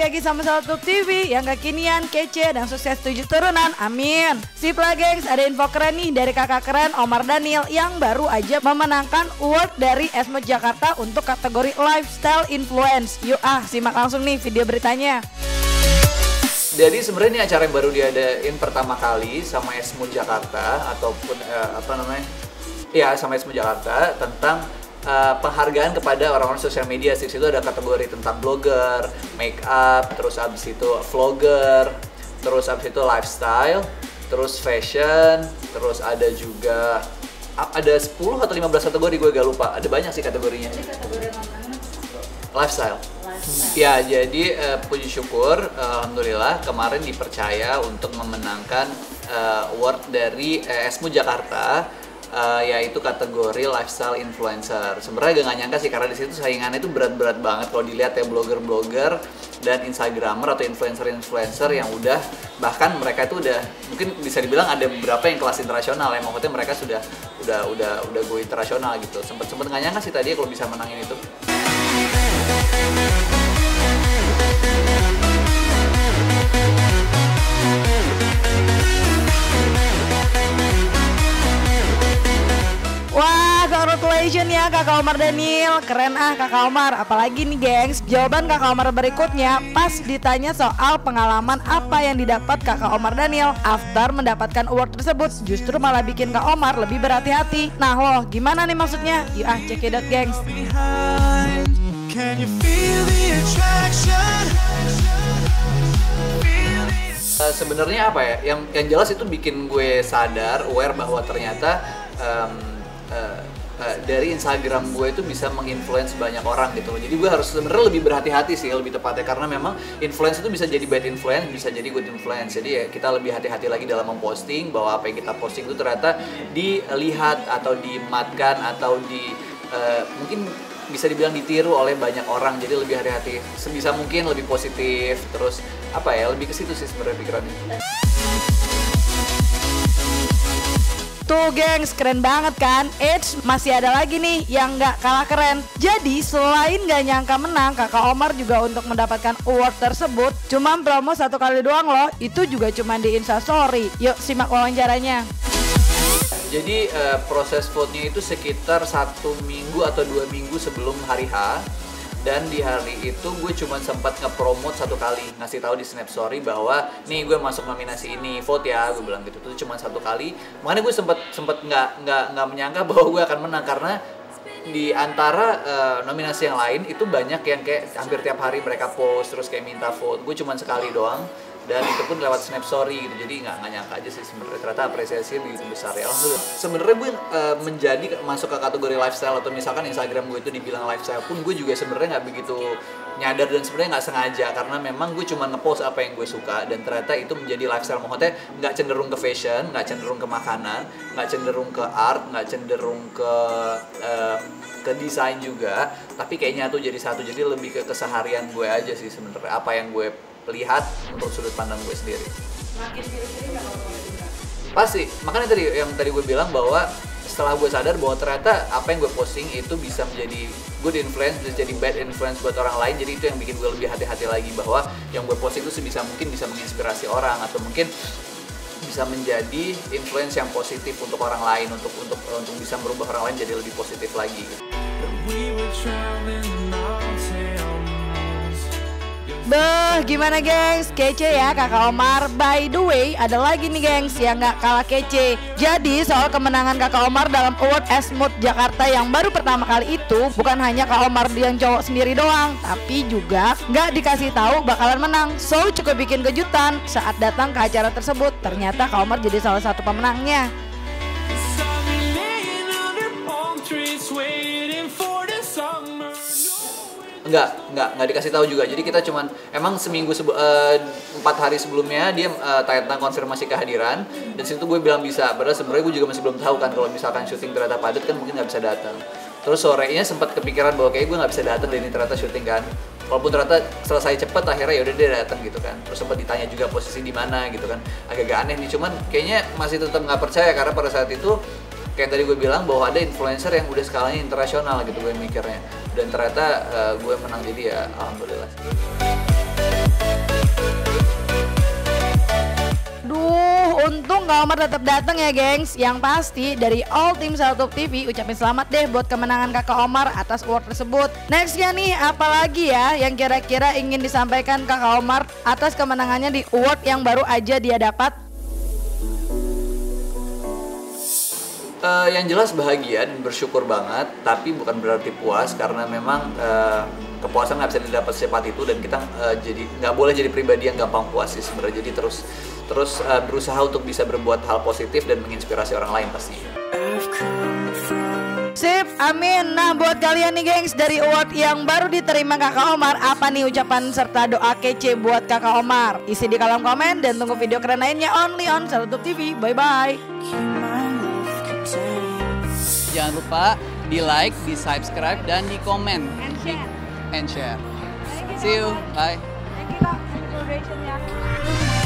balik lagi sama Satu TV yang kekinian, kece, dan sukses 7 turunan, amin. Sip lah gengs, ada info keren nih dari kakak keren Omar Daniel yang baru aja memenangkan award dari Esmood Jakarta untuk kategori Lifestyle Influence. Yuk simak langsung nih video beritanya. Jadi sebenarnya ini acara yang baru diadain pertama kali sama Esmood Jakarta ataupun sama Esmood Jakarta tentang penghargaan kepada orang-orang sosial media. Di situ ada kategori tentang blogger, make up, terus abis itu vlogger, terus abis itu lifestyle, terus fashion, terus ada juga ada 10 atau 15 kategori, gue gak lupa. Ada banyak sih kategorinya. Jadi kategori Lifestyle. Ya, jadi puji syukur, alhamdulillah kemarin dipercaya untuk memenangkan award dari Esmood Jakarta. Yaitu kategori lifestyle influencer. Sebenarnya gak nyangka sih, karena di situ saingannya itu berat-berat banget kalau dilihat ya, blogger-blogger dan instagramer atau influencer-influencer yang udah, bahkan mereka itu udah mungkin bisa dibilang ada beberapa yang kelas internasional ya, maksudnya mereka sudah go internasional gitu. Sempet gak nyangka sih tadi kalau bisa menangin itu. Wah, congratulations ya kakak Omar Daniel. Keren kakak Omar. Apalagi nih gengs, jawaban kakak Omar berikutnya pas ditanya soal pengalaman apa yang didapat kakak Omar Daniel after mendapatkan award tersebut, justru malah bikin kak Omar lebih berhati-hati. Nah loh, gimana nih maksudnya? Yuk cekidot gengs. Sebenarnya apa ya? Yang jelas itu bikin gue sadar, aware bahwa ternyata dari Instagram gue itu bisa menginfluence banyak orang gitu loh. Jadi gue harus sebenarnya lebih berhati-hati sih, lebih tepatnya, karena memang influence itu bisa jadi bad influence, bisa jadi good influence. Jadi ya kita lebih hati-hati lagi dalam memposting, bahwa apa yang kita posting itu ternyata dilihat atau dimatkan atau mungkin bisa dibilang ditiru oleh banyak orang. Jadi lebih hati-hati, sebisa mungkin lebih positif, terus lebih ke situ sih sebenarnya pikirannya. Tuh gengs, keren banget kan? Masih ada lagi nih yang gak kalah keren. Jadi selain gak nyangka menang, kakak Omar juga untuk mendapatkan award tersebut cuma promo 1 kali doang loh. Itu juga cuma di Instastory. Yuk simak wawancaranya. Jadi proses vote-nya itu sekitar 1 minggu atau 2 minggu sebelum hari H. Dan di hari itu gue cuma sempat nge-promote 1 kali, ngasih tahu di Snapstory bahwa nih gue masuk nominasi ini, vote ya, gue bilang gitu. Itu cuma 1 kali. Makanya gue sempet nggak menyangka bahwa gue akan menang, karena di antara nominasi yang lain itu banyak yang kayak hampir tiap hari mereka post terus kayak minta vote. Gue cuma sekali doang, dan itu pun lewat Snapstory gitu. Jadi nggak nyangka aja sih sebenarnya, ternyata apresiasi begitu besar ya. Sebenarnya gue masuk ke kategori lifestyle, atau misalkan Instagram gue itu dibilang lifestyle pun, gue juga sebenarnya nggak begitu nyadar dan sebenarnya nggak sengaja, karena memang gue cuma ngepost apa yang gue suka, dan ternyata itu menjadi lifestyle. Maksudnya nggak cenderung ke fashion, nggak cenderung ke makanan, nggak cenderung ke art, nggak cenderung ke desain juga, tapi kayaknya tuh jadi satu. Jadi lebih ke keseharian gue aja sih sebenarnya, apa yang gue lihat untuk sudut pandang gue sendiri. Makin diri-diri gak apa-apa juga? Pasti, makanya tadi gue bilang bahwa setelah gue sadar bahwa ternyata apa yang gue posting itu bisa menjadi good influence, bisa jadi bad influence buat orang lain. Jadi itu yang bikin gue lebih hati-hati lagi, bahwa yang gue posting itu sebisa mungkin bisa menginspirasi orang, atau mungkin bisa menjadi influence yang positif untuk orang lain, untuk bisa merubah orang lain jadi lebih positif lagi. Beh, gimana gengs? Kece ya kakak Omar. By the way, ada lagi nih gengs yang gak kalah kece. Jadi soal kemenangan kakak Omar dalam award Esmood Jakarta yang baru pertama kali itu, bukan hanya kak Omar yang cowok sendiri doang, tapi juga gak dikasih tahu bakalan menang. So cukup bikin kejutan saat datang ke acara tersebut. Ternyata kak Omar jadi salah satu pemenangnya. Enggak dikasih tahu juga. Jadi kita cuman emang seminggu 4 hari sebelumnya dia tentang konfirmasi kehadiran, dan situ gue bilang bisa. Padahal sebenarnya gue juga masih belum tahu kan, kalau misalkan syuting ternyata padat kan mungkin nggak bisa datang. Terus sorenya sempat kepikiran bahwa kayak gue nggak bisa datang, dan ini ternyata syuting kan. Walaupun ternyata selesai cepet, akhirnya yaudah dia datang gitu kan. Terus sempat ditanya juga posisi di mana gitu kan. Agak-agak aneh nih, cuman kayaknya masih tetap nggak percaya, karena pada saat itu kayak tadi gue bilang bahwa ada influencer yang udah skalanya internasional gitu gue mikirnya, dan ternyata gue menang. Jadi ya alhamdulillah. Kakak Omar tetap datang ya gengs. Yang pasti dari all tim Salutup TV ucapin selamat deh buat kemenangan Kakak Omar atas award tersebut. Nextnya nih, apalagi ya yang kira-kira ingin disampaikan Kakak Omar atas kemenangannya di award yang baru aja dia dapat? Yang jelas bahagia dan bersyukur banget, tapi bukan berarti puas karena memang kepuasan nggak bisa didapat secepat itu dan kita jadi nggak boleh jadi pribadi yang gampang puas sih sebenarnya. Jadi terus berusaha untuk bisa berbuat hal positif dan menginspirasi orang lain pastinya. Sip, amin. Nah buat kalian nih gengs, dari award yang baru diterima Kakak Omar, apa nih ucapan serta doa kece buat Kakak Omar? Isi di kolom komen dan tunggu video keren lainnya only on Salutup TV. Bye bye. Jangan lupa di like, di subscribe, dan di komen. And share. See you. Bye. Thank you Kak. Congratulations ya.